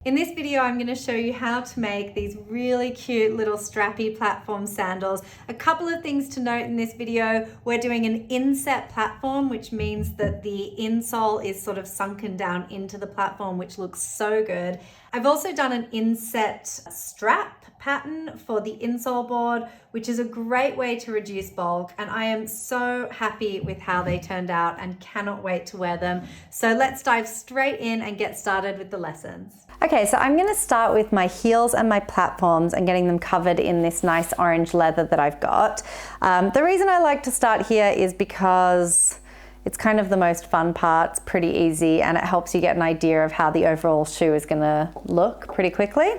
In this video, I'm going to show you how to make these really cute little strappy platform sandals. A couple of things to note in this video. We're doing an inset platform, which means that the insole is sort of sunken down into the platform, which looks so good. I've also done an inset strap pattern for the insole board, which is a great way to reduce bulk, and I am so happy with how they turned out and cannot wait to wear them. So let's dive straight in and get started with the lessons. Okay, so I'm gonna start with my heels and my platforms and getting them covered in this nice orange leather that I've got. The reason I like to start here is because it's kind of the most fun part. It's pretty easy and it helps you get an idea of how the overall shoe is gonna look pretty quickly.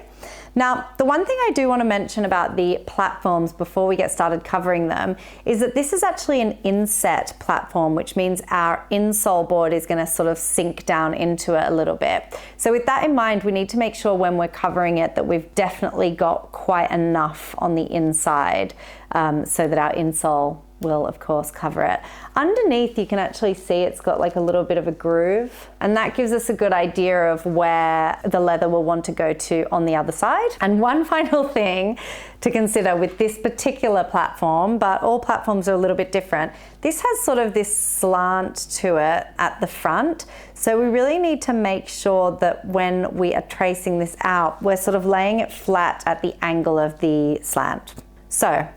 Now, the one thing I do want to mention about the platforms before we get started covering them is that this is actually an inset platform, which means our insole board is going to sort of sink down into it a little bit. So with that in mind, we need to make sure when we're covering it that we've definitely got quite enough on the inside so that our insole will of course cover it. Underneath you can actually see it's got like a little bit of a groove, and that gives us a good idea of where the leather will want to go to on the other side. And one final thing to consider with this particular platform, but all platforms are a little bit different, this has sort of this slant to it at the front. So we really need to make sure that when we are tracing this out, we're sort of laying it flat at the angle of the slant. So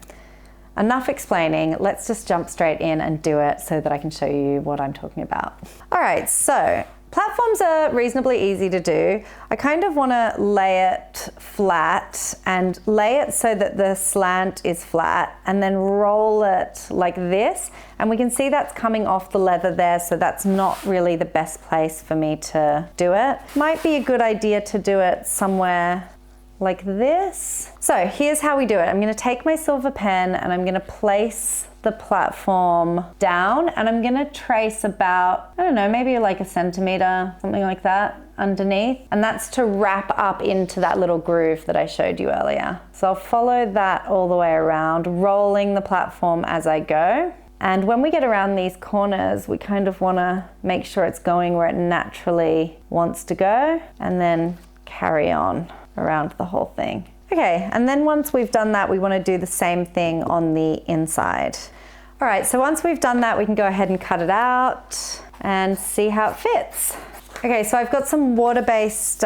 enough explaining, let's just jump straight in and do it so that I can show you what I'm talking about. All right, so platforms are reasonably easy to do. I kind of want to lay it flat and lay it so that the slant is flat and then roll it like this. And we can see that's coming off the leather there, so that's not really the best place for me to do it. Might be a good idea to do it somewhere like this. So here's how we do it. I'm going to take my silver pen and I'm going to place the platform down, and I'm going to trace about, I don't know, maybe like a centimeter, something like that underneath. And that's to wrap up into that little groove that I showed you earlier. So I'll follow that all the way around, rolling the platform as I go. And when we get around these corners, we kind of want to make sure it's going where it naturally wants to go, and then carry on around the whole thing. Okay, and then once we've done that, we want to do the same thing on the inside. All right, so once we've done that, we can go ahead and cut it out and see how it fits. Okay, so I've got some water-based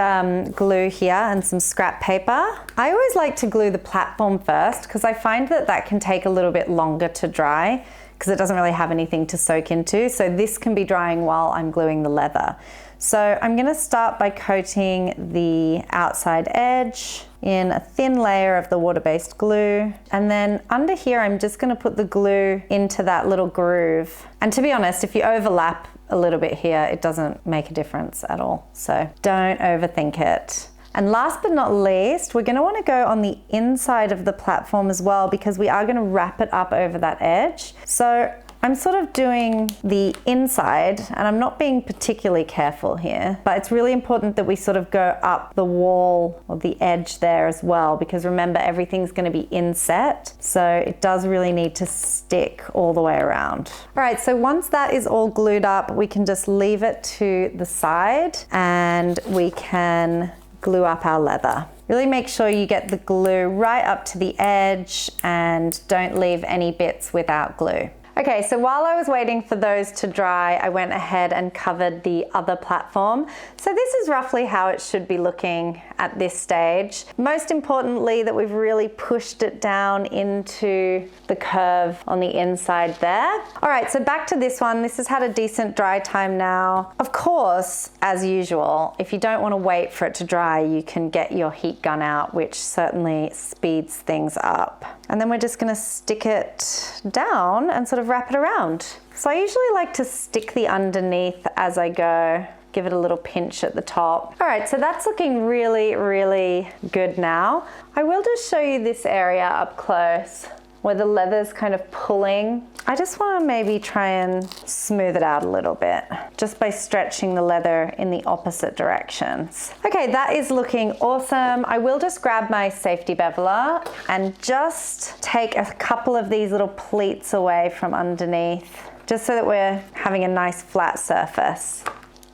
glue here and some scrap paper. I always like to glue the platform first because I find that that can take a little bit longer to dry because it doesn't really have anything to soak into. So this can be drying while I'm gluing the leather. So I'm going to start by coating the outside edge in a thin layer of the water-based glue. And then under here, I'm just going to put the glue into that little groove. And to be honest, if you overlap a little bit here, it doesn't make a difference at all. So don't overthink it. And last but not least, we're going to want to go on the inside of the platform as well, because we are going to wrap it up over that edge. So I'm sort of doing the inside, and I'm not being particularly careful here, but it's really important that we sort of go up the wall or the edge there as well, because remember, everything's going to be inset, so it does really need to stick all the way around. All right, so once that is all glued up, we can just leave it to the side and we can glue up our leather. Really make sure you get the glue right up to the edge and don't leave any bits without glue. Okay, so while I was waiting for those to dry, I went ahead and covered the other platform. So this is roughly how it should be looking at this stage. Most importantly, that we've really pushed it down into the curve on the inside there. All right, so back to this one. This has had a decent dry time now. Of course, as usual, if you don't want to wait for it to dry, you can get your heat gun out, which certainly speeds things up. And then we're just going to stick it down and sort of wrap it around. So I usually like to stick the underneath as I go, give it a little pinch at the top. All right, so that's looking really, really good now. I will just show you this area up close where the leather's kind of pulling. I just want to maybe try and smooth it out a little bit just by stretching the leather in the opposite directions. Okay, that is looking awesome. I will just grab my safety beveler and just take a couple of these little pleats away from underneath, just so that we're having a nice flat surface.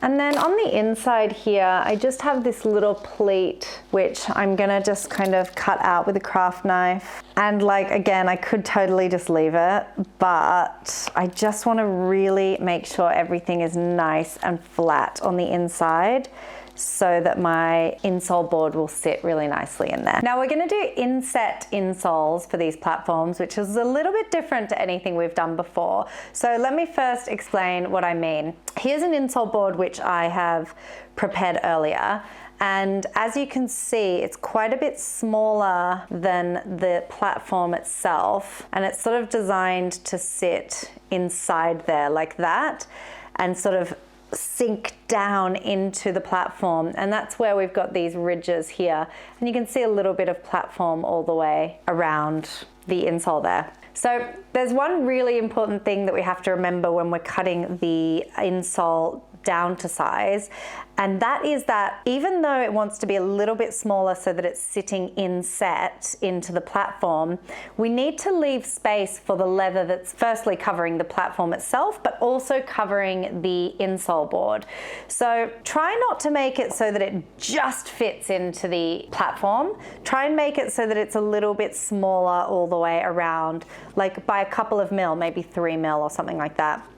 And then on the inside here, I just have this little pleat, which I'm gonna just kind of cut out with a craft knife. And like, again, I could totally just leave it, but I just wanna really make sure everything is nice and flat on the inside, so that my insole board will sit really nicely in there. Now we're gonna do inset insoles for these platforms, which is a little bit different to anything we've done before. So let me first explain what I mean. Here's an insole board which I have prepared earlier. And as you can see, it's quite a bit smaller than the platform itself. And it's sort of designed to sit inside there like that and sort of sink down into the platform, and that's where we've got these ridges here, and you can see a little bit of platform all the way around the insole there. So there's one really important thing that we have to remember when we're cutting the insole down to size, and that is that even though it wants to be a little bit smaller so that it's sitting inset into the platform, we need to leave space for the leather that's firstly covering the platform itself, but also covering the insole board. So try not to make it so that it just fits into the platform. Try and make it so that it's a little bit smaller all the way around, like by a couple of mil, maybe 3 mil or something like that.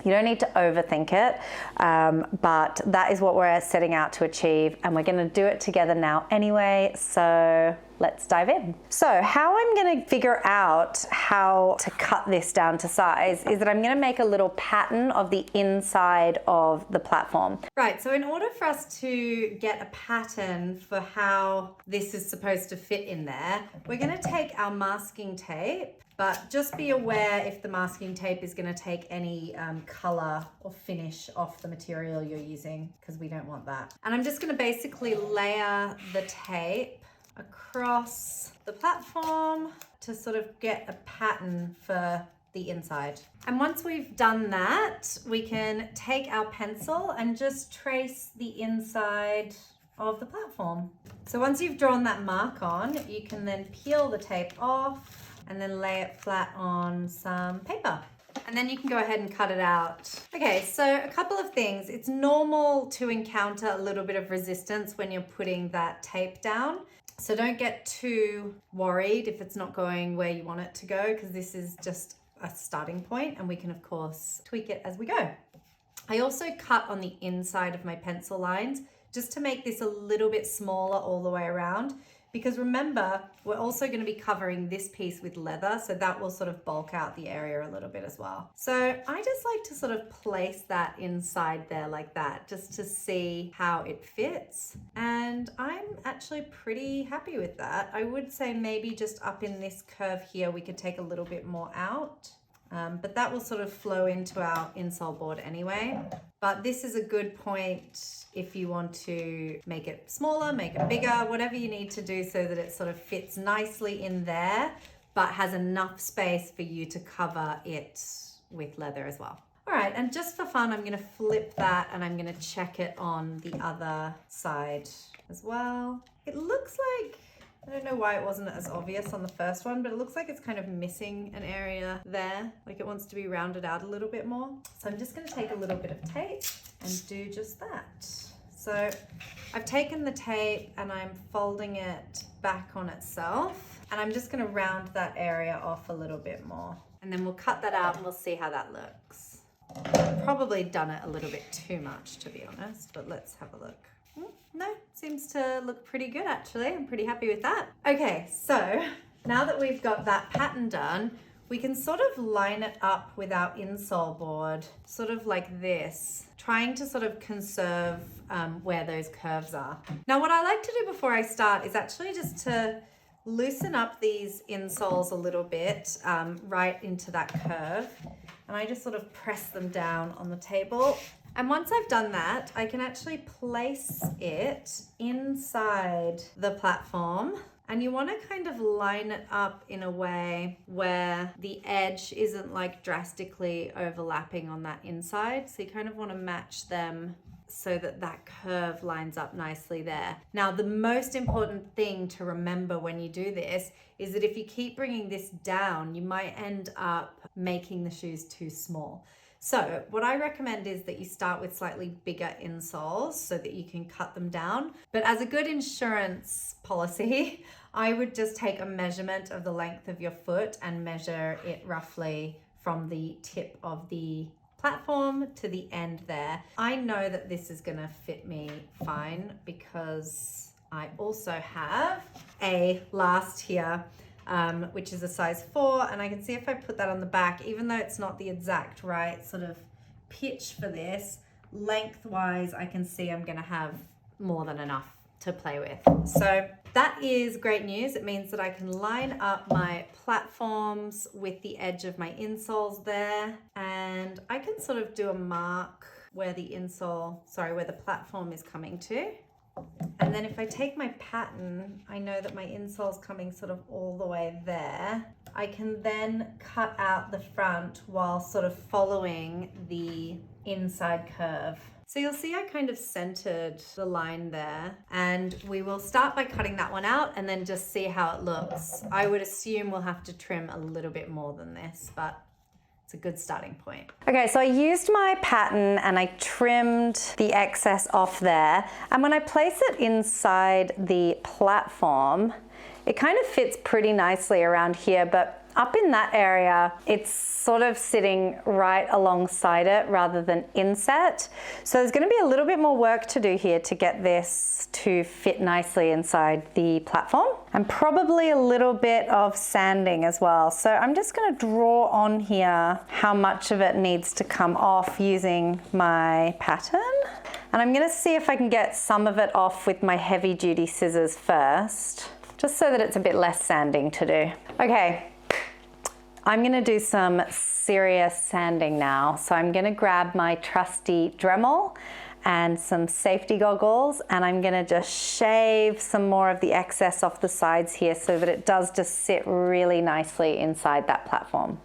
You don't need to overthink it, but that is what we're setting out to achieve, and we're going to do it together now anyway, so let's dive in. So how I'm going to figure out how to cut this down to size is that I'm going to make a little pattern of the inside of the platform. Right, so in order for us to get a pattern for how this is supposed to fit in there, we're going to take our masking tape, but just be aware if the masking tape is going to take any color or finish off the material you're using, because we don't want that. And I'm just going to basically layer the tape across the platform to sort of get a pattern for the inside. And once we've done that, we can take our pencil and just trace the inside of the platform. So once you've drawn that mark on, you can then peel the tape off and then lay it flat on some paper. And then you can go ahead and cut it out. Okay, so a couple of things. It's normal to encounter a little bit of resistance when you're putting that tape down. So don't get too worried if it's not going where you want it to go, because this is just a starting point and we can of course tweak it as we go. I also cut on the inside of my pencil lines just to make this a little bit smaller all the way around, because remember, we're also going to be covering this piece with leather, so that will sort of bulk out the area a little bit as well. So I just like to sort of place that inside there like that, just to see how it fits. And I'm actually pretty happy with that. I would say maybe just up in this curve here, we could take a little bit more out. But that will sort of flow into our insole board anyway. But this is a good point if you want to make it smaller, make it bigger, whatever you need to do so that it sort of fits nicely in there, but has enough space for you to cover it with leather as well. All right, and just for fun, I'm gonna flip that and I'm gonna check it on the other side as well. It looks like, I don't know why it wasn't as obvious on the first one, but it looks like it's kind of missing an area there, like it wants to be rounded out a little bit more. So I'm just going to take a little bit of tape and do just that. So I've taken the tape and I'm folding it back on itself, and I'm just going to round that area off a little bit more. And then we'll cut that out and we'll see how that looks. I've probably done it a little bit too much, to be honest, but let's have a look. No, seems to look pretty good actually. I'm pretty happy with that. Okay, so now that we've got that pattern done, we can sort of line it up with our insole board, sort of like this, trying to sort of conserve where those curves are. Now, what I like to do before I start is actually just to loosen up these insoles a little bit right into that curve. And I just sort of press them down on the table. And once I've done that, I can actually place it inside the platform. And you want to kind of line it up in a way where the edge isn't like drastically overlapping on that inside. So you kind of want to match them so that that curve lines up nicely there. Now, the most important thing to remember when you do this is that if you keep bringing this down, you might end up making the shoes too small. So what I recommend is that you start with slightly bigger insoles so that you can cut them down. But as a good insurance policy, I would just take a measurement of the length of your foot and measure it roughly from the tip of the platform to the end there. I know that this is gonna fit me fine because I also have a last here, which is a size 4, and I can see if I put that on the back, even though it's not the exact right sort of pitch for this, lengthwise I can see I'm gonna have more than enough to play with. So that is great news. It means that I can line up my platforms with the edge of my insoles there, and I can sort of do a mark where the where the platform is coming to. And then if I take my pattern, I know that my insole's coming sort of all the way there. I can then cut out the front while sort of following the inside curve. So you'll see I kind of centered the line there, and we will start by cutting that one out and then just see how it looks. I would assume we'll have to trim a little bit more than this, but it's a good starting point. Okay, so I used my pattern and I trimmed the excess off there. And when I place it inside the platform, it kind of fits pretty nicely around here, but up in that area, it's sort of sitting right alongside it rather than inset. So there's gonna be a little bit more work to do here to get this to fit nicely inside the platform, and probably a little bit of sanding as well. So I'm just gonna draw on here how much of it needs to come off using my pattern. And I'm gonna see if I can get some of it off with my heavy duty scissors first, just so that it's a bit less sanding to do. Okay. I'm gonna do some serious sanding now. So I'm gonna grab my trusty Dremel and some safety goggles, and I'm gonna just shave some more of the excess off the sides here so that it does just sit really nicely inside that platform.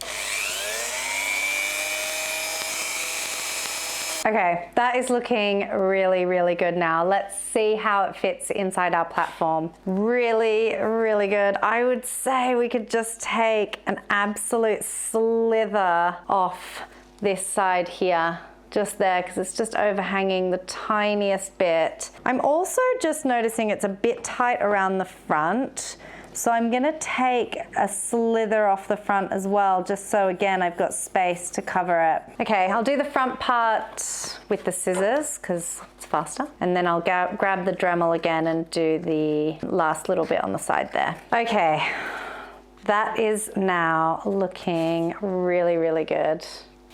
Okay, that is looking really, really good now. Let's see how it fits inside our platform. Really, really good. I would say we could just take an absolute slither off this side here, just there, because it's just overhanging the tiniest bit. I'm also just noticing it's a bit tight around the front. So I'm gonna take a slither off the front as well, just so again, I've got space to cover it. Okay, I'll do the front part with the scissors because it's faster. And then I'll grab the Dremel again and do the last little bit on the side there. Okay, that is now looking really, really good.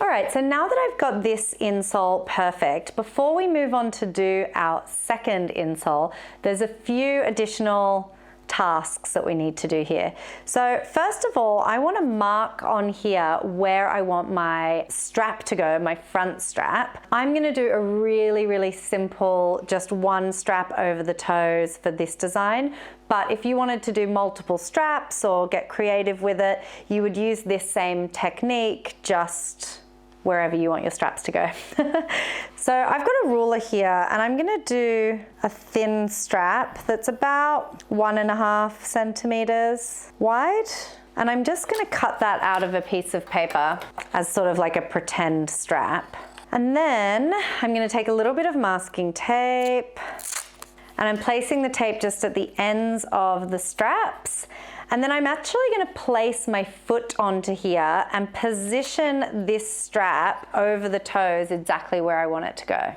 All right, so now that I've got this insole perfect, before we move on to do our second insole, there's a few additional tasks that we need to do here. So first of all, I want to mark on here where I want my strap to go, my front strap. I'm going to do a really, really simple, just one strap over the toes for this design. But if you wanted to do multiple straps or get creative with it, you would use this same technique, just wherever you want your straps to go. So I've got a ruler here, and I'm gonna do a thin strap that's about 1.5 centimeters wide. And I'm just gonna cut that out of a piece of paper as sort of like a pretend strap. And then I'm gonna take a little bit of masking tape, and I'm placing the tape just at the ends of the straps. And then I'm actually gonna place my foot onto here and position this strap over the toes exactly where I want it to go.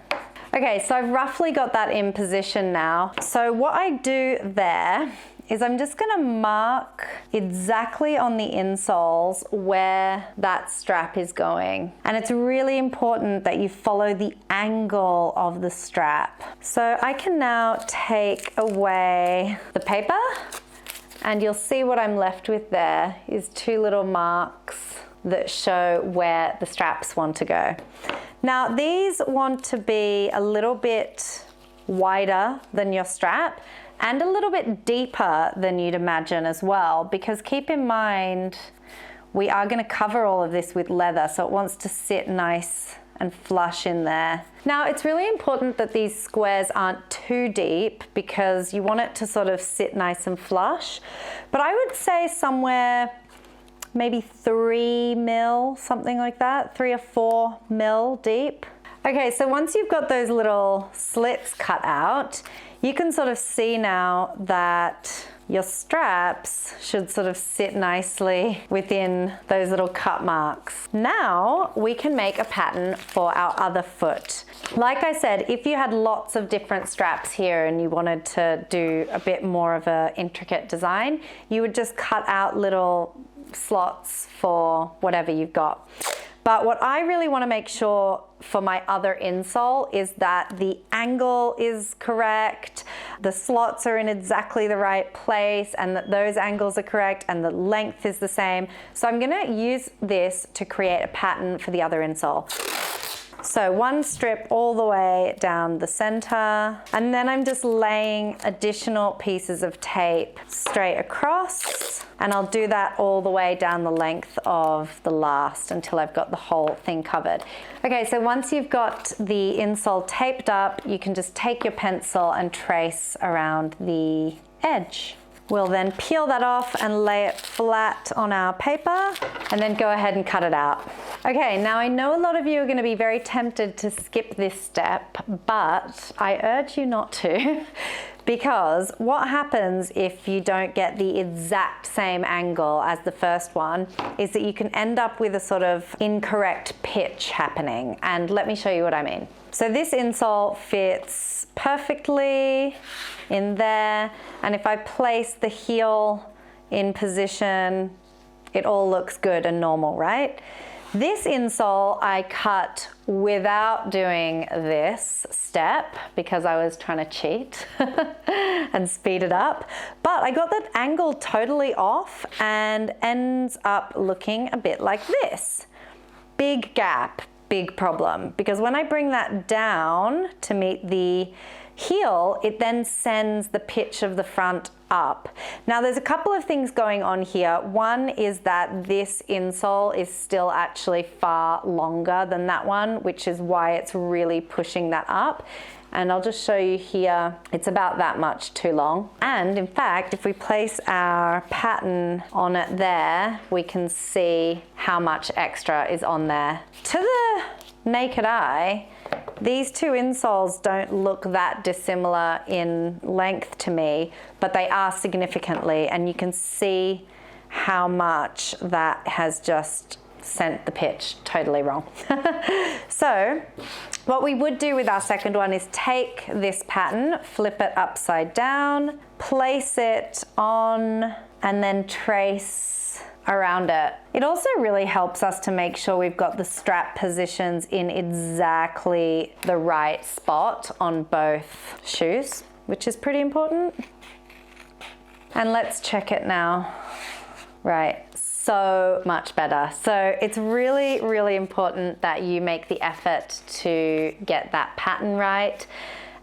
Okay, so I've roughly got that in position now. So what I do there is I'm just gonna mark exactly on the insoles where that strap is going. And it's really important that you follow the angle of the strap. So I can now take away the paper, and you'll see what I'm left with there is 2 little marks that show where the straps want to go. Now these want to be a little bit wider than your strap and a little bit deeper than you'd imagine as well, because keep in mind, we are gonna cover all of this with leather, so it wants to sit nice and flush in there. Now it's really important that these squares aren't too deep because you want it to sort of sit nice and flush. But I would say somewhere maybe 3 mil, something like that, 3 or 4 mil deep. Okay, so once you've got those little slits cut out, you can sort of see now that your straps should sort of sit nicely within those little cut marks. Now we can make a pattern for our other foot. Like I said, if you had lots of different straps here and you wanted to do a bit more of an intricate design, you would just cut out little slots for whatever you've got. But what I really want to make sure for my other insole is that the angle is correct, the slots are in exactly the right place, and that those angles are correct and the length is the same. So I'm going to use this to create a pattern for the other insole. So one strip all the way down the center, and then I'm just laying additional pieces of tape straight across, and I'll do that all the way down the length of the last until I've got the whole thing covered. Okay, so once you've got the insole taped up, you can just take your pencil and trace around the edge. We'll then peel that off and lay it flat on our paper and then go ahead and cut it out. Okay, now I know a lot of you are going to be very tempted to skip this step, but I urge you not to, because what happens if you don't get the exact same angle as the first one is that you can end up with a sort of incorrect pitch happening. And let me show you what I mean. So this insole fits perfectly in there, and if I place the heel in position, it all looks good and normal, right? This insole I cut without doing this step because I was trying to cheat and speed it up, but I got that angle totally off and ends up looking a bit like this. Big gap, big problem, because when I bring that down to meet the heel, it then sends the pitch of the front up. Now there's a couple of things going on here. One is that this insole is still actually far longer than that one, which is why it's really pushing that up. And I'll just show you here, it's about that much too long. And in fact, if we place our pattern on it there, we can see how much extra is on there. To the naked eye, these two insoles don't look that dissimilar in length to me, but they are significantly, and you can see how much that has just sent the pitch totally wrong. So what we would do with our second one is take this pattern, flip it upside down, place it on, and then trace around it. It also really helps us to make sure we've got the strap positions in exactly the right spot on both shoes, which is pretty important. And let's check it now. Right, so much better. So it's really, really important that you make the effort to get that pattern right.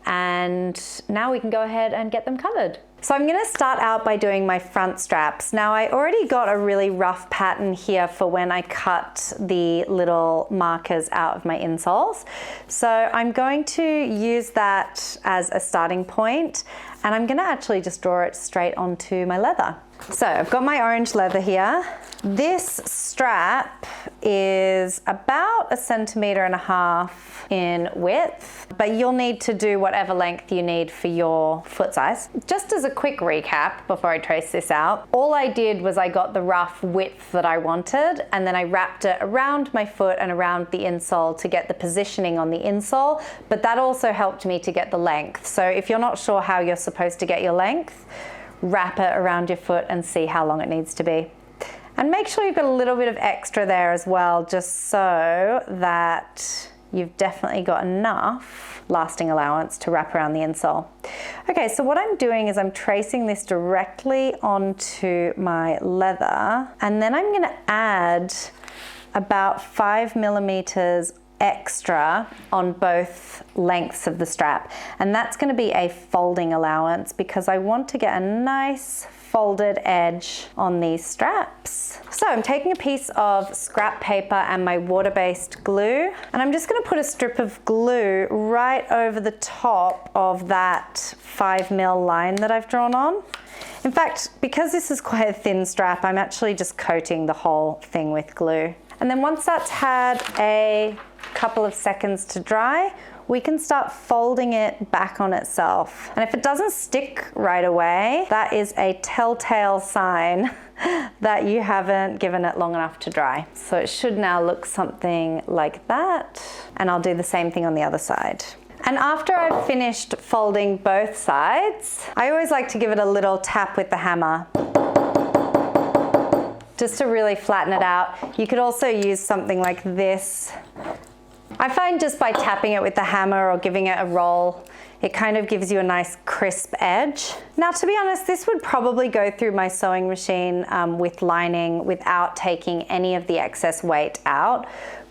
And now we can go ahead and get them covered. So I'm going to start out by doing my front straps. Now I already got a really rough pattern here for when I cut the little markers out of my insoles. So I'm going to use that as a starting point, and I'm going to actually just draw it straight onto my leather. So I've got my orange leather here. This strap is about 1.5 centimeters in width, but you'll need to do whatever length you need for your foot size. Just as a quick recap before I trace this out, all I did was I got the rough width that I wanted, and then I wrapped it around my foot and around the insole to get the positioning on the insole, but that also helped me to get the length. So if you're not sure how you're supposed to get your length, wrap it around your foot and see how long it needs to be. And make sure you've got a little bit of extra there as well, just so that you've definitely got enough lasting allowance to wrap around the insole. Okay, so what I'm doing is I'm tracing this directly onto my leather, and then I'm gonna add about 5 millimeters extra on both lengths of the strap, and that's going to be a folding allowance because I want to get a nice folded edge on these straps. So I'm taking a piece of scrap paper and my water-based glue, and I'm just going to put a strip of glue right over the top of that 5 mil line that I've drawn on. In fact, because this is quite a thin strap, I'm actually just coating the whole thing with glue. And then once that's had a couple of seconds to dry, we can start folding it back on itself. And if it doesn't stick right away, that is a telltale sign that you haven't given it long enough to dry. So it should now look something like that. And I'll do the same thing on the other side. And after I've finished folding both sides, I always like to give it a little tap with the hammer, just to really flatten it out. You could also use something like this. I find just by tapping it with the hammer or giving it a roll, it kind of gives you a nice crisp edge. Now, to be honest, this would probably go through my sewing machine with lining without taking any of the excess weight out.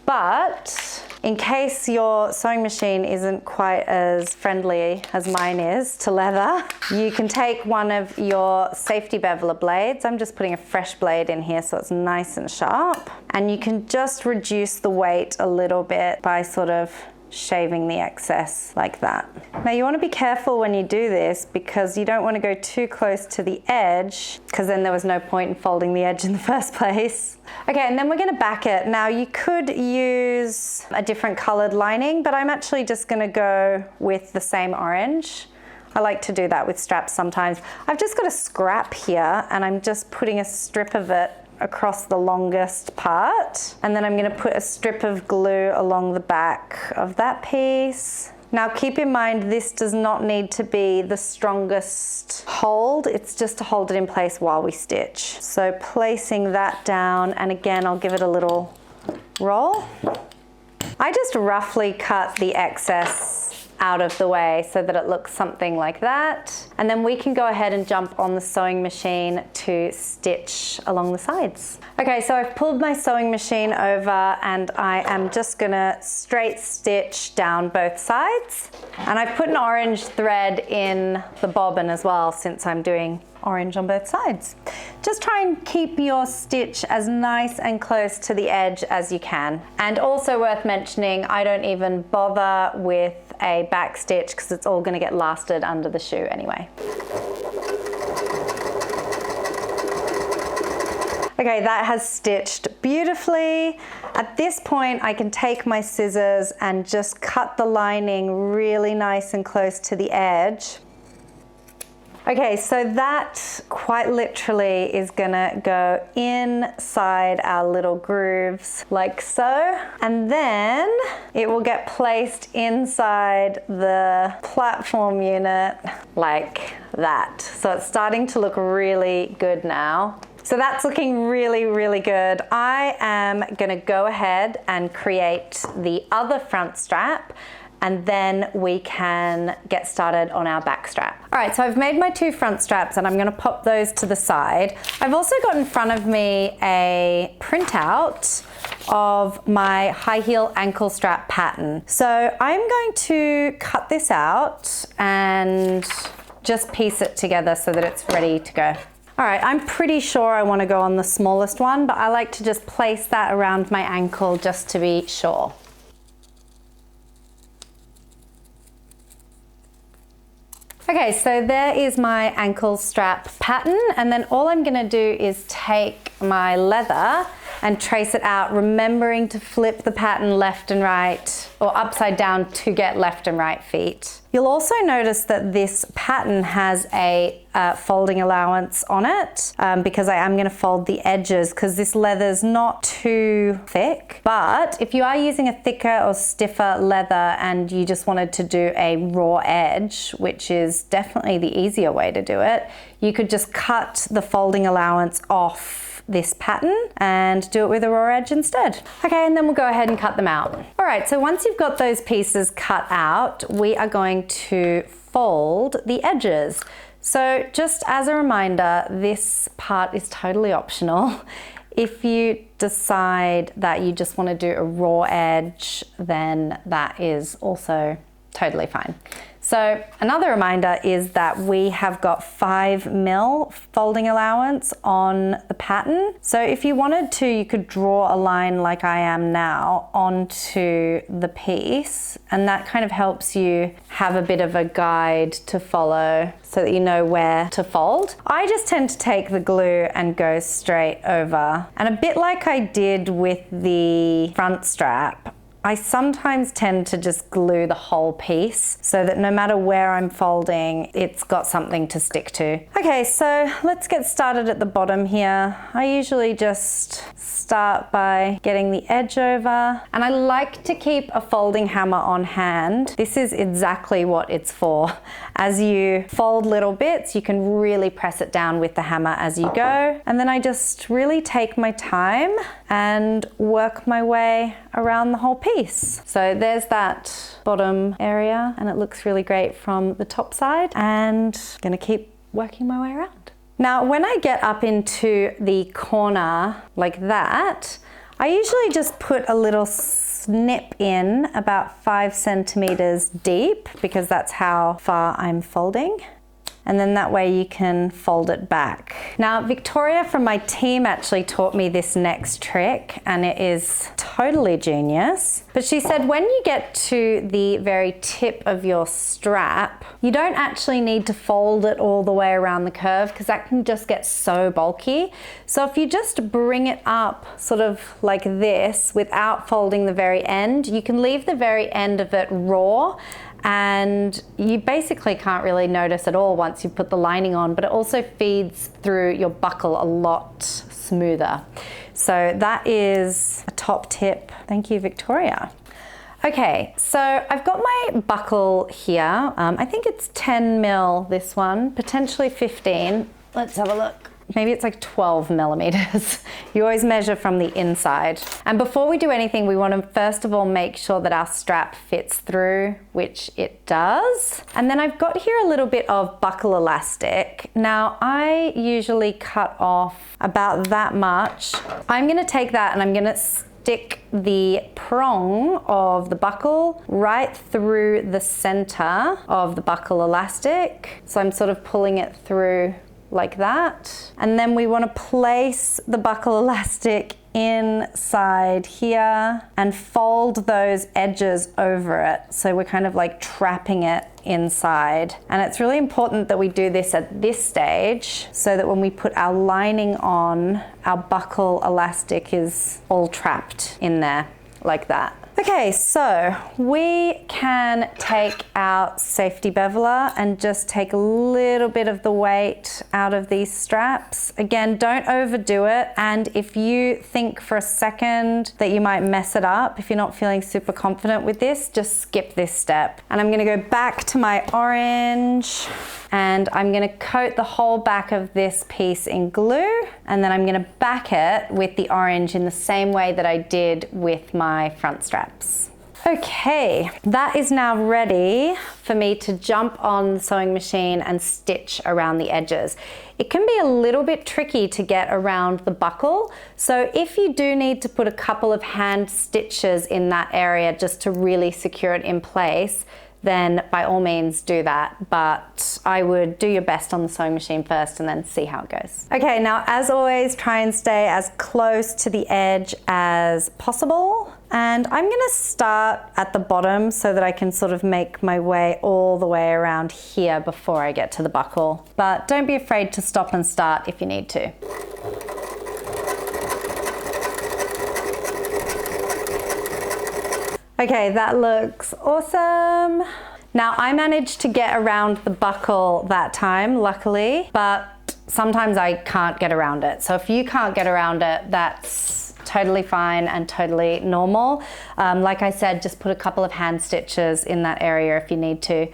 But in case your sewing machine isn't quite as friendly as mine is to leather, you can take one of your safety beveler blades. I'm just putting a fresh blade in here so it's nice and sharp. And you can just reduce the weight a little bit by sort of shaving the excess like that. Now you want to be careful when you do this because you don't want to go too close to the edge because then there was no point in folding the edge in the first place. Okay, and then we're going to back it. Now you could use a different colored lining, but I'm actually just going to go with the same orange. I like to do that with straps sometimes. I've just got a scrap here and I'm just putting a strip of it across the longest part, and then I'm going to put a strip of glue along the back of that piece. Now keep in mind this does not need to be the strongest hold, it's just to hold it in place while we stitch. So placing that down, and again I'll give it a little roll. I just roughly cut the excess out of the way so that it looks something like that. And then we can go ahead and jump on the sewing machine to stitch along the sides. Okay, so I've pulled my sewing machine over and I am just gonna straight stitch down both sides. And I've put an orange thread in the bobbin as well since I'm doing orange on both sides. Just try and keep your stitch as nice and close to the edge as you can. And also worth mentioning, I don't even bother with a back stitch because it's all going to get lasted under the shoe anyway. Okay, that has stitched beautifully. At this point, I can take my scissors and just cut the lining really nice and close to the edge. Okay, so that quite literally is gonna go inside our little grooves like so, and then it will get placed inside the platform unit like that. So it's starting to look really good now. So that's looking really, really good. I am gonna go ahead and create the other front strap, and then we can get started on our back strap. All right, so I've made my two front straps and I'm gonna pop those to the side. I've also got in front of me a printout of my high heel ankle strap pattern. So I'm going to cut this out and just piece it together so that it's ready to go. All right, I'm pretty sure I wanna go on the smallest one, but I like to just place that around my ankle just to be sure. Okay, so there is my ankle strap pattern, and then all I'm gonna do is take my leather and trace it out, remembering to flip the pattern left and right, or upside down to get left and right feet. You'll also notice that this pattern has a folding allowance on it because I am gonna fold the edges because this leather's not too thick. But if you are using a thicker or stiffer leather and you just wanted to do a raw edge, which is definitely the easier way to do it, you could just cut the folding allowance off this pattern and do it with a raw edge instead. Okay, and then we'll go ahead and cut them out. All right, so once you've got those pieces cut out, we are going to fold the edges. So just as a reminder, this part is totally optional. If you decide that you just want to do a raw edge, then that is also totally fine. So another reminder is that we have got 5mm folding allowance on the pattern. So if you wanted to, you could draw a line like I am now onto the piece, and that kind of helps you have a bit of a guide to follow so that you know where to fold. I just tend to take the glue and go straight over. And a bit like I did with the front strap, I sometimes tend to just glue the whole piece so that no matter where I'm folding, it's got something to stick to. Okay, so let's get started at the bottom here. I usually just start by getting the edge over, and I like to keep a folding hammer on hand. This is exactly what it's for. As you fold little bits, you can really press it down with the hammer as you go, and then I just really take my time and work my way around the whole piece. So there's that bottom area, and it looks really great from the top side, and I'm gonna keep working my way around. Now, when I get up into the corner like that, I usually just put a little snip in about 5 centimeters deep, because that's how far I'm folding. And then that way you can fold it back. Now, Victoria from my team actually taught me this next trick, and it is totally genius. But she said when you get to the very tip of your strap, you don't actually need to fold it all the way around the curve, because that can just get so bulky. So if you just bring it up sort of like this without folding the very end, you can leave the very end of it raw, and you basically can't really notice at all once you put the lining on, but it also feeds through your buckle a lot smoother. So that is a top tip. Thank you, Victoria. Okay, so I've got my buckle here. I think it's 10mm, this one, potentially 15. Let's have a look. Maybe it's like 12 millimeters. You always measure from the inside. And before we do anything, we want to first of all make sure that our strap fits through, which it does. And then I've got here a little bit of buckle elastic. Now, I usually cut off about that much. I'm gonna take that and I'm gonna stick the prong of the buckle right through the center of the buckle elastic. So I'm sort of pulling it through like that. And then we want to place the buckle elastic inside here and fold those edges over it. So we're kind of like trapping it inside. And it's really important that we do this at this stage so that when we put our lining on, our buckle elastic is all trapped in there like that. Okay, so we can take our safety beveler and just take a little bit of the weight out of these straps. Again, don't overdo it. And if you think for a second that you might mess it up, if you're not feeling super confident with this, just skip this step. And I'm gonna go back to my orange, and I'm gonna coat the whole back of this piece in glue, and then I'm gonna back it with the orange in the same way that I did with my front straps. Okay, that is now ready for me to jump on the sewing machine and stitch around the edges. It can be a little bit tricky to get around the buckle, so if you do need to put a couple of hand stitches in that area just to really secure it in place, then by all means do that, but I would do your best on the sewing machine first and then see how it goes. Okay, now as always, try and stay as close to the edge as possible. And I'm gonna start at the bottom so that I can sort of make my way all the way around here before I get to the buckle. But don't be afraid to stop and start if you need to. Okay, that looks awesome. Now I managed to get around the buckle that time, luckily, but sometimes I can't get around it. So if you can't get around it, that's totally fine and totally normal. Like I said, just put a couple of hand stitches in that area if you need to.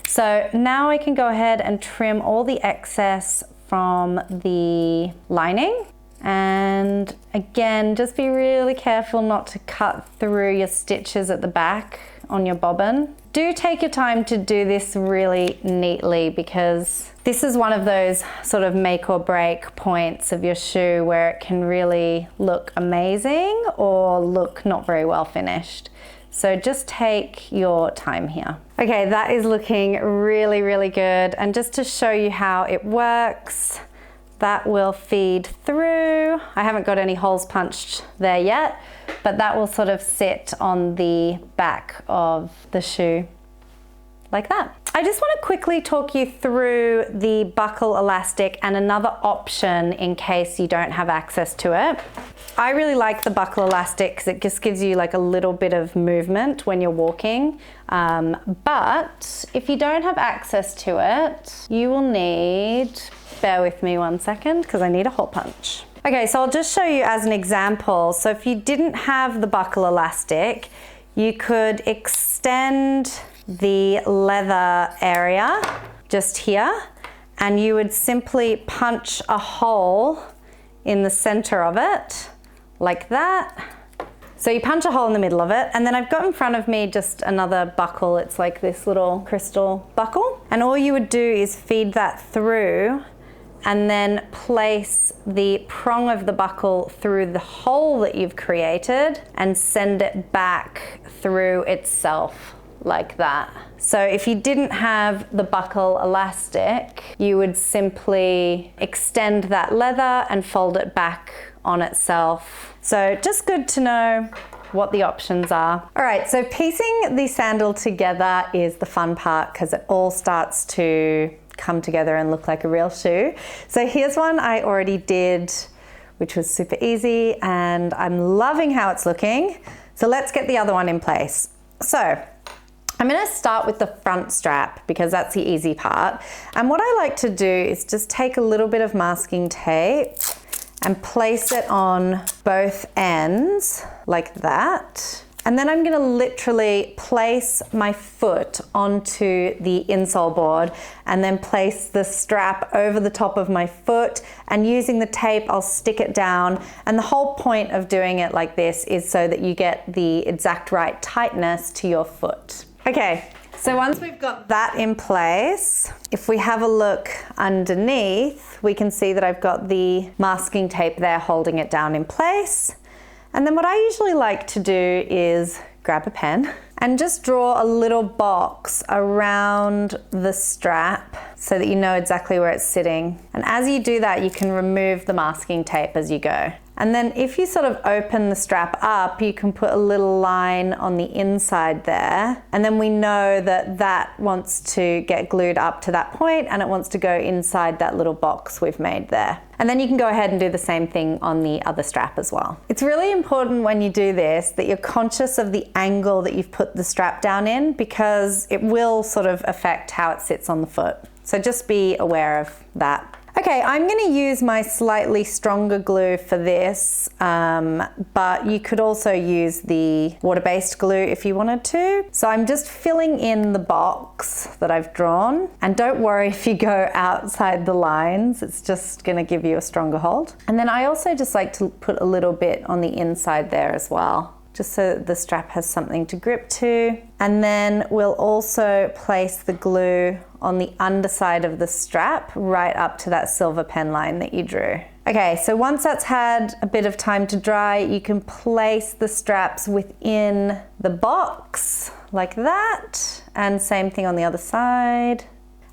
So now I can go ahead and trim all the excess from the lining. And again, just be really careful not to cut through your stitches at the back on your bobbin. Do take your time to do this really neatly, because this is one of those sort of make or break points of your shoe where it can really look amazing or look not very well finished. So just take your time here. Okay, that is looking really, really good. And just to show you how it works, that will feed through. I haven't got any holes punched there yet, but that will sort of sit on the back of the shoe like that. I just want to quickly talk you through the buckle elastic and another option in case you don't have access to it. I really like the buckle elastic because it just gives you like a little bit of movement when you're walking. But if you don't have access to it, you will need, bear with me 1 second because I need a hole punch. Okay, so I'll just show you as an example. So if you didn't have the buckle elastic, you could extend the leather area just here, and you would simply punch a hole in the center of it like that. So you punch a hole in the middle of it, and then I've got in front of me just another buckle. It's like this little crystal buckle, and all you would do is feed that through and then place the prong of the buckle through the hole that you've created and send it back through itself like that. So if you didn't have the buckle elastic, you would simply extend that leather and fold it back on itself. So just good to know what the options are. All right, so piecing the sandal together is the fun part because it all starts to come together and look like a real shoe. So here's one I already did, which was super easy, and I'm loving how it's looking. So let's get the other one in place. So I'm gonna start with the front strap because that's the easy part. And what I like to do is just take a little bit of masking tape and place it on both ends like that. And then I'm gonna literally place my foot onto the insole board and then place the strap over the top of my foot, and using the tape, I'll stick it down. And the whole point of doing it like this is so that you get the exact right tightness to your foot. Okay, so once we've got that in place, if we have a look underneath, we can see that I've got the masking tape there holding it down in place. And then what I usually like to do is grab a pen and just draw a little box around the strap so that you know exactly where it's sitting. And as you do that, you can remove the masking tape as you go. And then if you sort of open the strap up, you can put a little line on the inside there. And then we know that that wants to get glued up to that point and it wants to go inside that little box we've made there. And then you can go ahead and do the same thing on the other strap as well. It's really important when you do this that you're conscious of the angle that you've put the strap down in, because it will sort of affect how it sits on the foot. So just be aware of that. Okay, I'm gonna use my slightly stronger glue for this, but you could also use the water-based glue if you wanted to. So I'm just filling in the box that I've drawn. And don't worry if you go outside the lines, it's just gonna give you a stronger hold. And then I also just like to put a little bit on the inside there as well, just so that the strap has something to grip to. And then we'll also place the glue on the underside of the strap right up to that silver pen line that you drew. Okay, so once that's had a bit of time to dry, you can place the straps within the box like that, and same thing on the other side.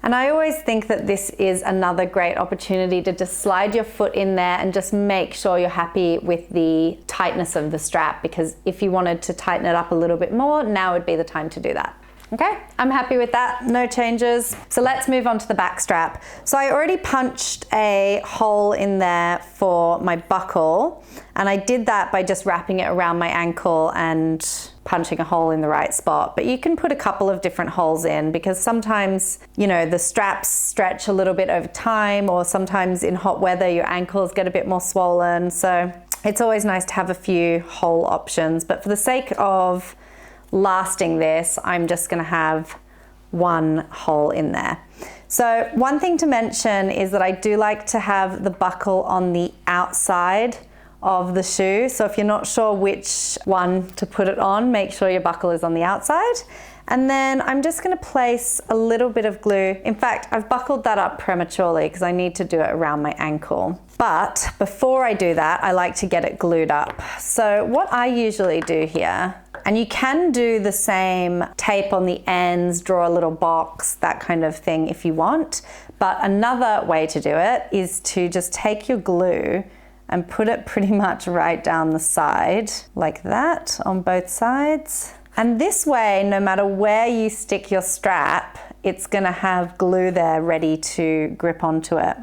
And I always think that this is another great opportunity to just slide your foot in there and just make sure you're happy with the tightness of the strap, because if you wanted to tighten it up a little bit more, now would be the time to do that. Okay, I'm happy with that, no changes. So let's move on to the back strap. So I already punched a hole in there for my buckle, and I did that by just wrapping it around my ankle and punching a hole in the right spot. But you can put a couple of different holes in, because sometimes, you know, the straps stretch a little bit over time, or sometimes in hot weather your ankles get a bit more swollen. So it's always nice to have a few hole options, but for the sake of lasting this, I'm just gonna have one hole in there. So one thing to mention is that I do like to have the buckle on the outside of the shoe. So if you're not sure which one to put it on, make sure your buckle is on the outside. And then I'm just gonna place a little bit of glue. In fact, I've buckled that up prematurely because I need to do it around my ankle. But before I do that, I like to get it glued up. So what I usually do here And you can do the same tape on the ends, draw a little box, that kind of thing if you want. But another way to do it is to just take your glue and put it pretty much right down the side like that on both sides. And this way, no matter where you stick your strap, it's gonna have glue there ready to grip onto it.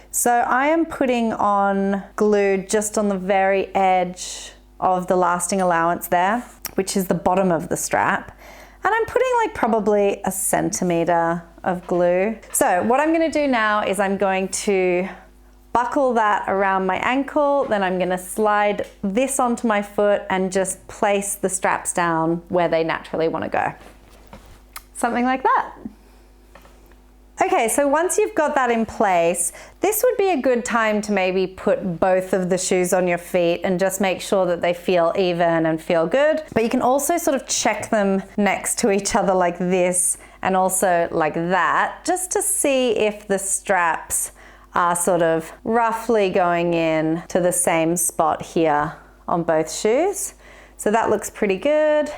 So I am putting on glue just on the very edge of the lasting allowance there, which is the bottom of the strap. And I'm putting like probably a centimeter of glue. So what I'm gonna do now is I'm going to buckle that around my ankle, then I'm gonna slide this onto my foot and just place the straps down where they naturally wanna go. Something like that. Okay, so once you've got that in place, this would be a good time to maybe put both of the shoes on your feet and just make sure that they feel even and feel good. But you can also sort of check them next to each other like this and also like that, just to see if the straps are sort of roughly going in to the same spot here on both shoes. So that looks pretty good.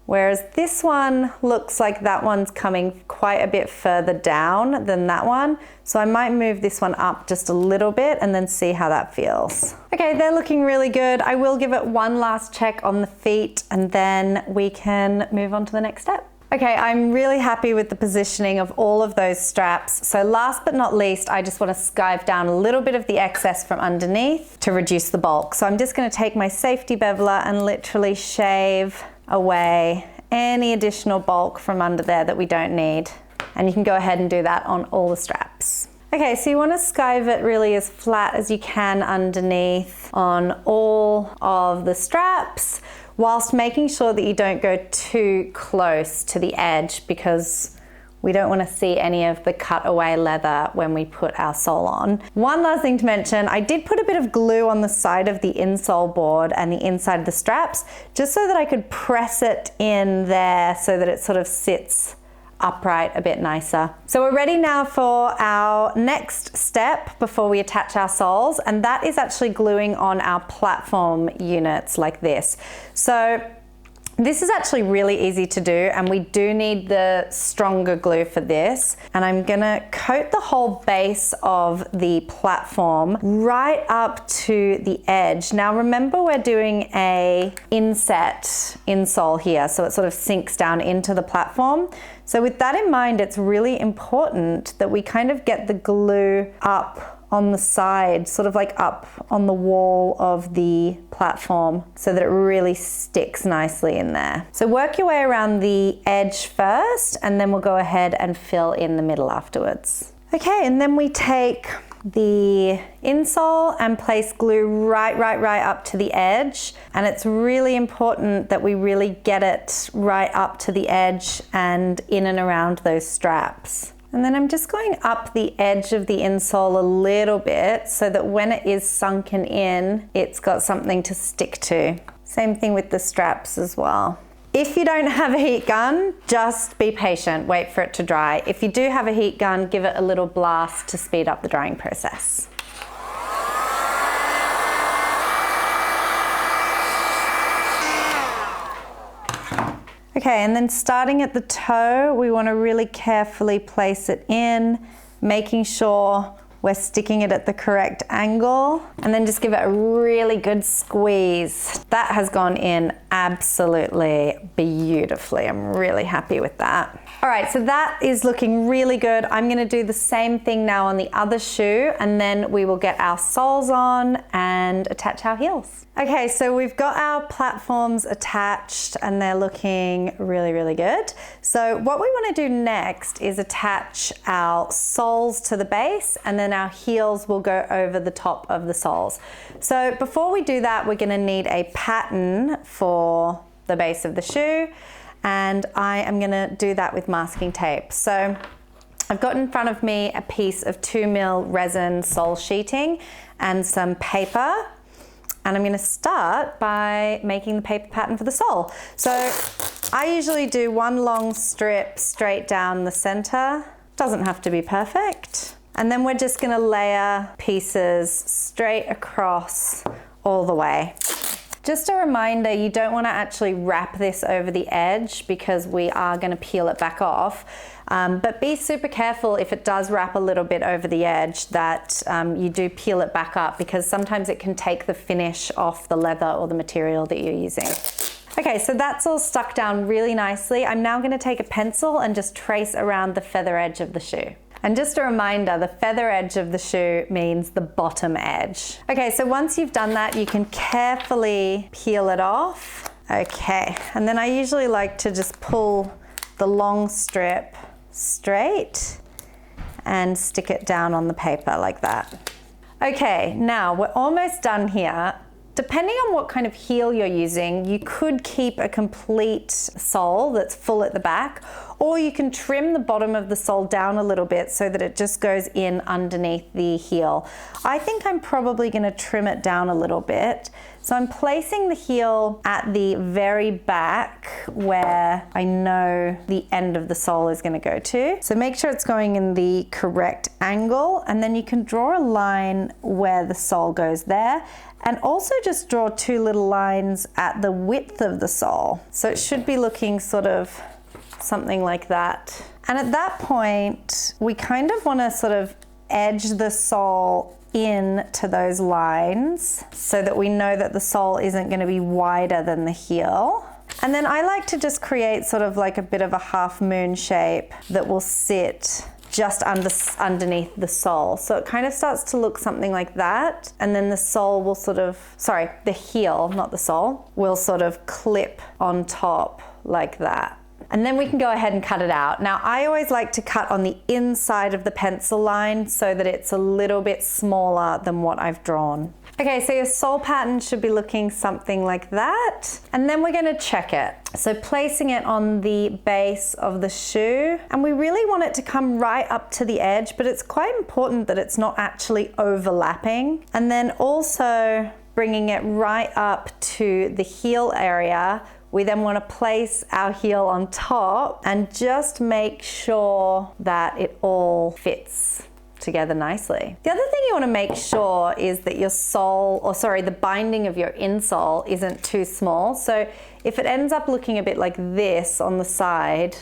Whereas this one looks like that one's coming quite a bit further down than that one. So I might move this one up just a little bit and then see how that feels. Okay, they're looking really good. I will give it one last check on the feet and then we can move on to the next step. Okay, I'm really happy with the positioning of all of those straps. So last but not least, I just want to skive down a little bit of the excess from underneath to reduce the bulk. So I'm just going to take my safety beveler and literally shave away any additional bulk from under there that we don't need. And you can go ahead and do that on all the straps. Okay, so you want to skive it really as flat as you can underneath on all of the straps, whilst making sure that you don't go too close to the edge because we don't want to see any of the cutaway leather when we put our sole on. One last thing to mention, I did put a bit of glue on the side of the insole board and the inside of the straps, just so that I could press it in there so that it sort of sits upright a bit nicer. So we're ready now for our next step before we attach our soles, and that is actually gluing on our platform units like this. So this is actually really easy to do, and we do need the stronger glue for this. And I'm gonna coat the whole base of the platform right up to the edge. Now remember, we're doing a inset insole here, so it sort of sinks down into the platform. So with that in mind, it's really important that we kind of get the glue up on the side, sort of like up on the wall of the platform so that it really sticks nicely in there. So work your way around the edge first, and then we'll go ahead and fill in the middle afterwards. Okay, and then we take the insole and place glue right up to the edge. And it's really important that we really get it right up to the edge and in and around those straps. And then I'm just going up the edge of the insole a little bit so that when it is sunken in, it's got something to stick to. Same thing with the straps as well. If you don't have a heat gun, just be patient, wait for it to dry. If you do have a heat gun, give it a little blast to speed up the drying process. Okay, and then starting at the toe, we want to really carefully place it in, making sure we're sticking it at the correct angle, and then just give it a really good squeeze. That has gone in absolutely beautifully. I'm really happy with that. All right, so that is looking really good. I'm gonna do the same thing now on the other shoe, and then we will get our soles on and attach our heels. Okay, so we've got our platforms attached and they're looking really good. So what we wanna do next is attach our soles to the base, and then our heels will go over the top of the soles. So before we do that, we're gonna need a pattern for the base of the shoe, and I am gonna do that with masking tape. So I've got in front of me a piece of 2mm resin sole sheeting and some paper, and I'm gonna start by making the paper pattern for the sole. So I usually do one long strip straight down the center. Doesn't have to be perfect. And then we're just gonna layer pieces straight across all the way. Just a reminder, you don't want to actually wrap this over the edge because we are going to peel it back off. But be super careful if it does wrap a little bit over the edge that you do peel it back up, because sometimes it can take the finish off the leather or the material that you're using. Okay, so that's all stuck down really nicely. I'm now going to take a pencil and just trace around the feather edge of the shoe. And just a reminder, the feather edge of the shoe means the bottom edge. Okay, so once you've done that, you can carefully peel it off. Okay, and then I usually like to just pull the long strip straight and stick it down on the paper like that. Okay, now we're almost done here. Depending on what kind of heel you're using, you could keep a complete sole that's full at the back, or you can trim the bottom of the sole down a little bit so that it just goes in underneath the heel. I think I'm probably going to trim it down a little bit. So I'm placing the heel at the very back where I know the end of the sole is going to go to. So make sure it's going in the correct angle, and then you can draw a line where the sole goes there. And also just draw two little lines at the width of the sole. So it should be looking sort of something like that. And at that point, we kind of want to sort of edge the sole in to those lines so that we know that the sole isn't going to be wider than the heel. And then I like to just create sort of like a bit of a half moon shape that will sit just underneath the sole. So it kind of starts to look something like that. And then the sole will sort of, sorry, the heel, not the sole, will sort of clip on top like that. And then we can go ahead and cut it out. Now, I always like to cut on the inside of the pencil line so that it's a little bit smaller than what I've drawn. Okay, so your sole pattern should be looking something like that. And then we're gonna check it. So placing it on the base of the shoe, and we really want it to come right up to the edge, but it's quite important that it's not actually overlapping. And then also bringing it right up to the heel area. We then want to place our heel on top and just make sure that it all fits together nicely. The other thing you want to make sure is that your sole, or sorry, the binding of your insole isn't too small. So if it ends up looking a bit like this on the side,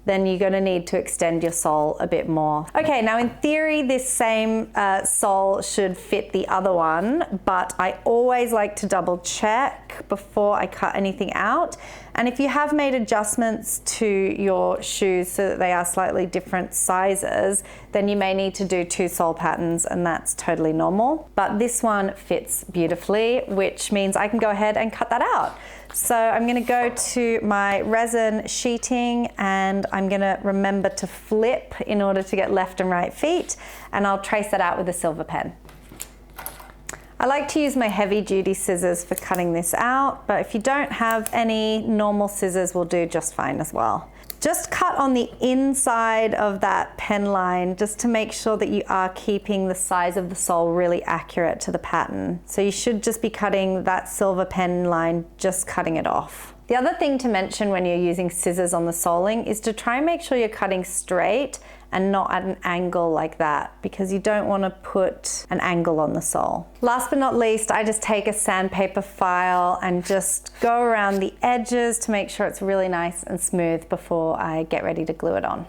then you're going to need to extend your sole a bit more. Okay, now in theory, this same sole should fit the other one, but I always like to double check before I cut anything out. And if you have made adjustments to your shoes so that they are slightly different sizes, then you may need to do two sole patterns, and that's totally normal. But this one fits beautifully, which means I can go ahead and cut that out. So I'm going to go to my resin sheeting, and I'm going to remember to flip in order to get left and right feet, and I'll trace that out with a silver pen. I like to use my heavy duty scissors for cutting this out, but if you don't have any, normal scissors will do just fine as well. Just cut on the inside of that pen line just to make sure that you are keeping the size of the sole really accurate to the pattern. So you should just be cutting that silver pen line, just cutting it off. The other thing to mention when you're using scissors on the soling is to try and make sure you're cutting straight and not at an angle like that, because you don't want to put an angle on the sole. Last but not least, I just take a sandpaper file and just go around the edges to make sure it's really nice and smooth before I get ready to glue it on.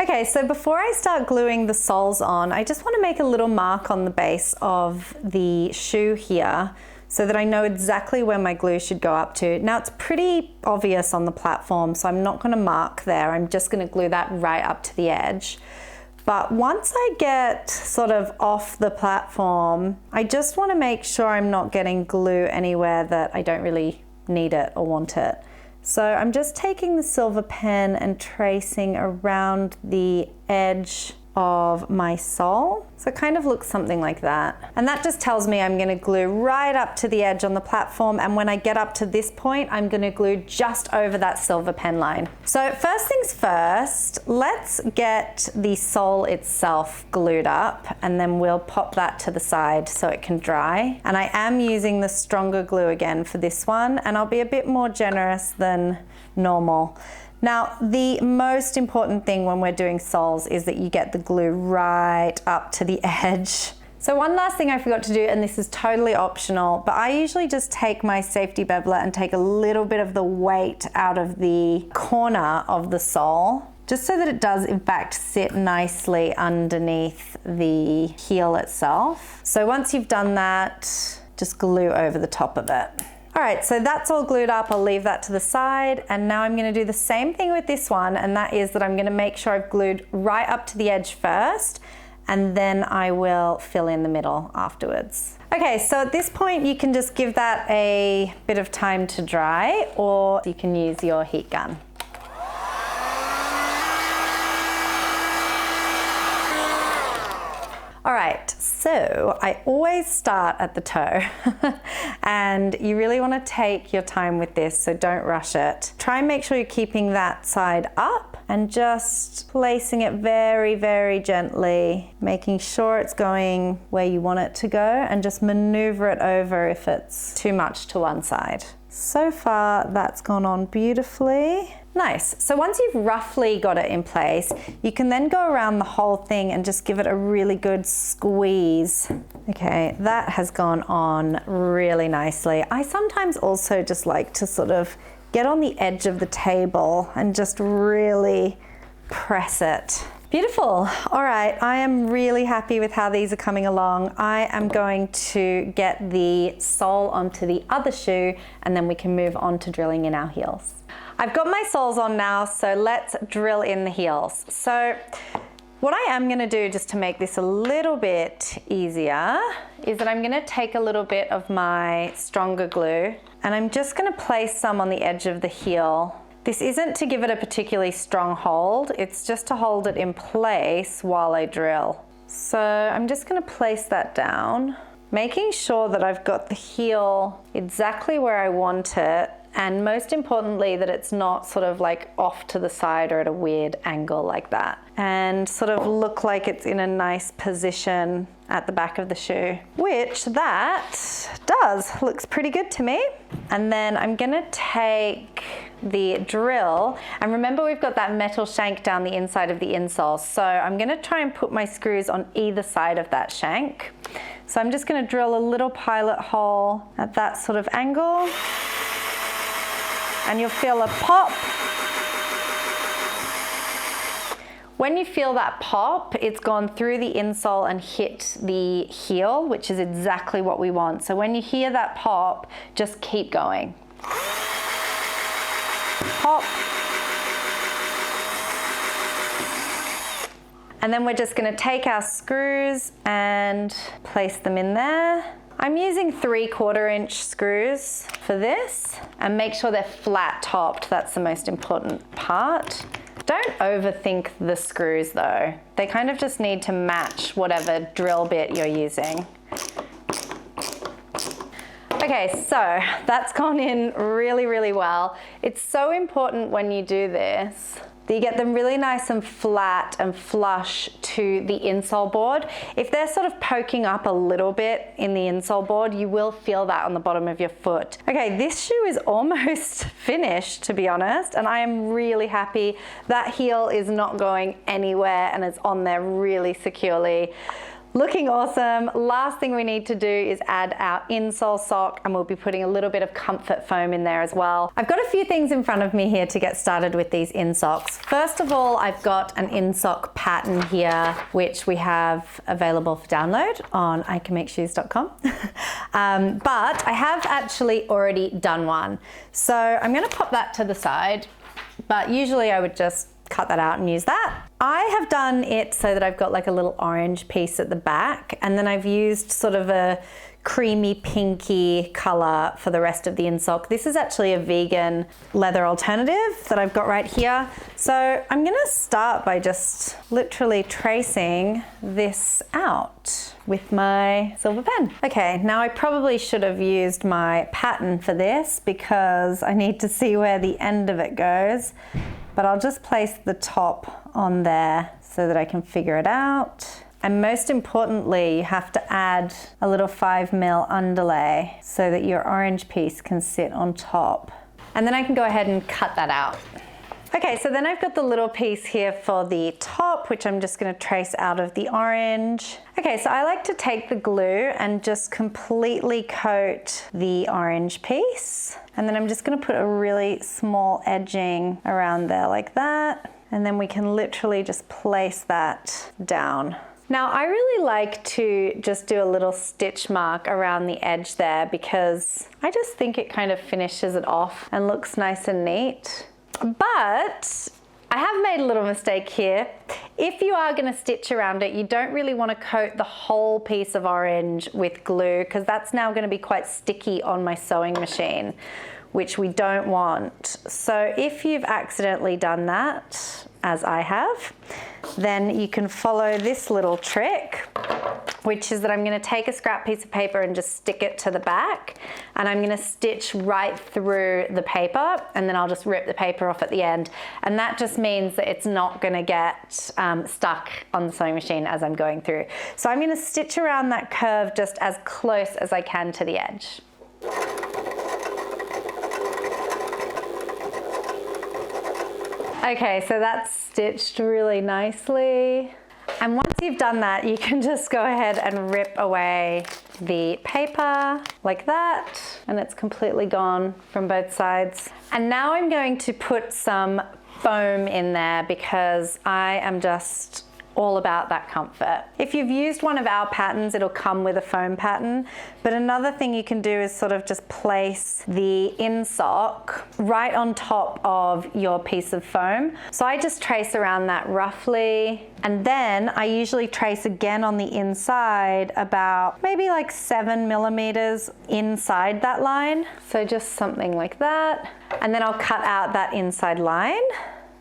Okay, so before I start gluing the soles on, I just want to make a little mark on the base of the shoe here, so that I know exactly where my glue should go up to. Now it's pretty obvious on the platform, so I'm not gonna mark there. I'm just gonna glue that right up to the edge. But once I get sort of off the platform, I just wanna make sure I'm not getting glue anywhere that I don't really need it or want it. So I'm just taking the silver pen and tracing around the edge of my sole. So it kind of looks something like that. And that just tells me I'm gonna glue right up to the edge on the platform, and when I get up to this point, I'm gonna glue just over that silver pen line. So first things first, let's get the sole itself glued up, and then we'll pop that to the side so it can dry. And I am using the stronger glue again for this one, and I'll be a bit more generous than normal. Now, the most important thing when we're doing soles is that you get the glue right up to the edge So one last thing I forgot to do, and this is totally optional, but I usually just take my safety beveler and take a little bit of the weight out of the corner of the sole, just so that it does in fact sit nicely underneath the heel itself. So once you've done that, just glue over the top of it. All right, so that's all glued up. I'll leave that to the side. And now I'm gonna do the same thing with this one, and that is that I'm gonna make sure I've glued right up to the edge first, and then I will fill in the middle afterwards. Okay, so at this point you can just give that a bit of time to dry, or you can use your heat gun. All right, so I always start at the toe and you really want to take your time with this, so don't rush it. Try and make sure you're keeping that side up and just placing it very, very gently, making sure it's going where you want it to go, and just maneuver it over if it's too much to one side. So far, that's gone on beautifully. Nice. So once you've roughly got it in place, you can then go around the whole thing and just give it a really good squeeze. Okay, that has gone on really nicely. I sometimes also just like to sort of get on the edge of the table and just really press it. Beautiful. All right, I am really happy with how these are coming along. I am going to get the sole onto the other shoe, and then we can move on to drilling in our heels. I've got my soles on now, so let's drill in the heels. So what I am gonna do, just to make this a little bit easier, is that I'm gonna take a little bit of my stronger glue, and I'm just gonna place some on the edge of the heel. This isn't to give it a particularly strong hold, it's just to hold it in place while I drill. So I'm just gonna place that down, making sure that I've got the heel exactly where I want it, and most importantly that it's not sort of like off to the side or at a weird angle like that, and sort of look like it's in a nice position at the back of the shoe, which that does. Looks pretty good to me. And then I'm gonna take the drill, and remember we've got that metal shank down the inside of the insole, so I'm gonna try and put my screws on either side of that shank. So I'm just gonna drill a little pilot hole at that sort of angle, and you'll feel a pop. When you feel that pop, it's gone through the insole and hit the heel, which is exactly what we want. So when you hear that pop, just keep going. Pop. And then we're just gonna take our screws and place them in there. I'm using 3/4 inch screws for this, and make sure they're flat topped. That's the most important part. Don't overthink the screws though. They kind of just need to match whatever drill bit you're using. Okay, so that's gone in really, really well. It's so important when you do this that you get them really nice and flat and flush to the insole board. If they're sort of poking up a little bit in the insole board, you will feel that on the bottom of your foot. Okay, this shoe is almost finished, to be honest, and I am really happy. That heel is not going anywhere and it's on there really securely. Looking awesome. Last thing we need to do is add our insole sock, and we'll be putting a little bit of comfort foam in there as well. I've got a few things in front of me here to get started with these insocks. First of all, I've got an insock pattern here, which we have available for download on ICANMAKESHOES.com. But I have actually already done one. So I'm gonna pop that to the side, but usually I would just cut that out and use that. I have done it so that I've got like a little orange piece at the back, and then I've used sort of a creamy pinky color for the rest of the insock. This is actually a vegan leather alternative that I've got right here. So I'm gonna start by just literally tracing this out with my silver pen. Okay, now I probably should have used my pattern for this because I need to see where the end of it goes. But I'll just place the top on there so that I can figure it out. And most importantly, you have to add a little 5mm underlay so that your orange piece can sit on top. And then I can go ahead and cut that out. Okay, so then I've got the little piece here for the top, which I'm just gonna trace out of the orange. Okay, so I like to take the glue and just completely coat the orange piece. And then I'm just gonna put a really small edging around there like that. And then we can literally just place that down. Now I really like to just do a little stitch mark around the edge there because I just think it kind of finishes it off and looks nice and neat. But I have made a little mistake here. If you are going to stitch around it, you don't really want to coat the whole piece of orange with glue because that's now going to be quite sticky on my sewing machine, which we don't want. So if you've accidentally done that, as I have, then you can follow this little trick, which is that I'm gonna take a scrap piece of paper and just stick it to the back, and I'm gonna stitch right through the paper, and then I'll just rip the paper off at the end. And that just means that it's not gonna get stuck on the sewing machine as I'm going through. So I'm gonna stitch around that curve just as close as I can to the edge. Okay, so that's stitched really nicely. And once you've done that, you can just go ahead and rip away the paper like that, and it's completely gone from both sides. And now I'm going to put some foam in there because I am just all about that comfort. If you've used one of our patterns, it'll come with a foam pattern, but another thing you can do is sort of just place the insock right on top of your piece of foam. So I just trace around that roughly, and then I usually trace again on the inside about maybe like 7 millimeters inside that line. So just something like that. And then I'll cut out that inside line,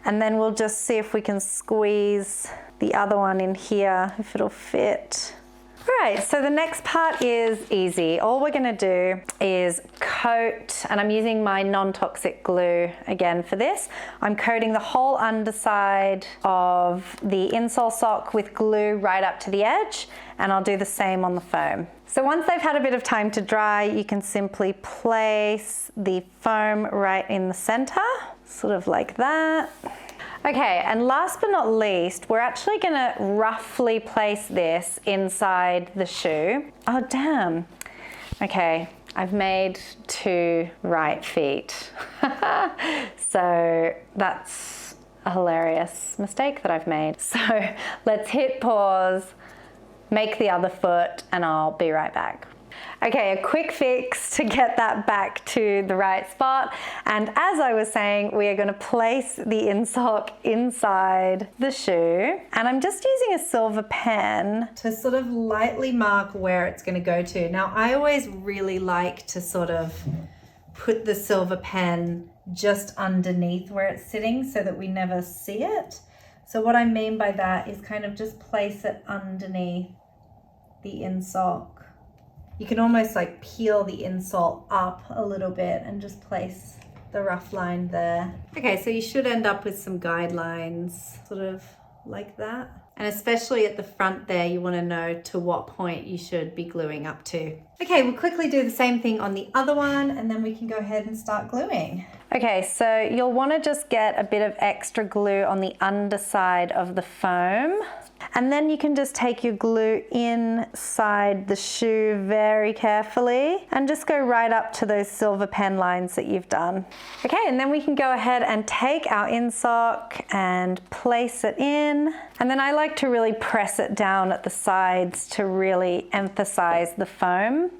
and then we'll just see if we can squeeze the other one in here, if it'll fit. All right, so the next part is easy. All we're gonna do is coat, and I'm using my non-toxic glue again for this. I'm coating the whole underside of the insole sock with glue right up to the edge, and I'll do the same on the foam. So once they've had a bit of time to dry, you can simply place the foam right in the center, sort of like that. Okay, and last but not least, we're actually gonna roughly place this inside the shoe. Oh, damn. Okay, I've made 2 right feet. So that's a hilarious mistake that I've made. So let's hit pause, make the other foot, and I'll be right back. Okay, a quick fix to get that back to the right spot. And as I was saying, we are going to place the insock inside the shoe. And I'm just using a silver pen to sort of lightly mark where it's going to go to. Now, I always really like to sort of put the silver pen just underneath where it's sitting so that we never see it. So what I mean by that is kind of just place it underneath the insock. You can almost like peel the insole up a little bit and just place the rough line there. Okay, so you should end up with some guidelines, sort of like that. And especially at the front there, you want to know to what point you should be gluing up to. Okay, we'll quickly do the same thing on the other one, and then we can go ahead and start gluing. Okay, so you'll want to just get a bit of extra glue on the underside of the foam. And then you can just take your glue inside the shoe very carefully and just go right up to those silver pen lines that you've done. Okay, and then we can go ahead and take our insock and place it in. And then I like to really press it down at the sides to really emphasize the foam.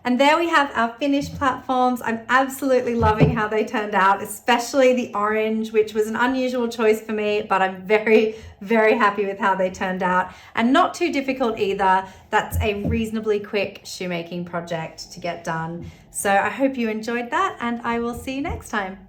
And there we have our finished platforms. I'm absolutely loving how they turned out, especially the orange, which was an unusual choice for me, but I'm very, very happy with how they turned out. And not too difficult either. That's a reasonably quick shoemaking project to get done. So I hope you enjoyed that, and I will see you next time.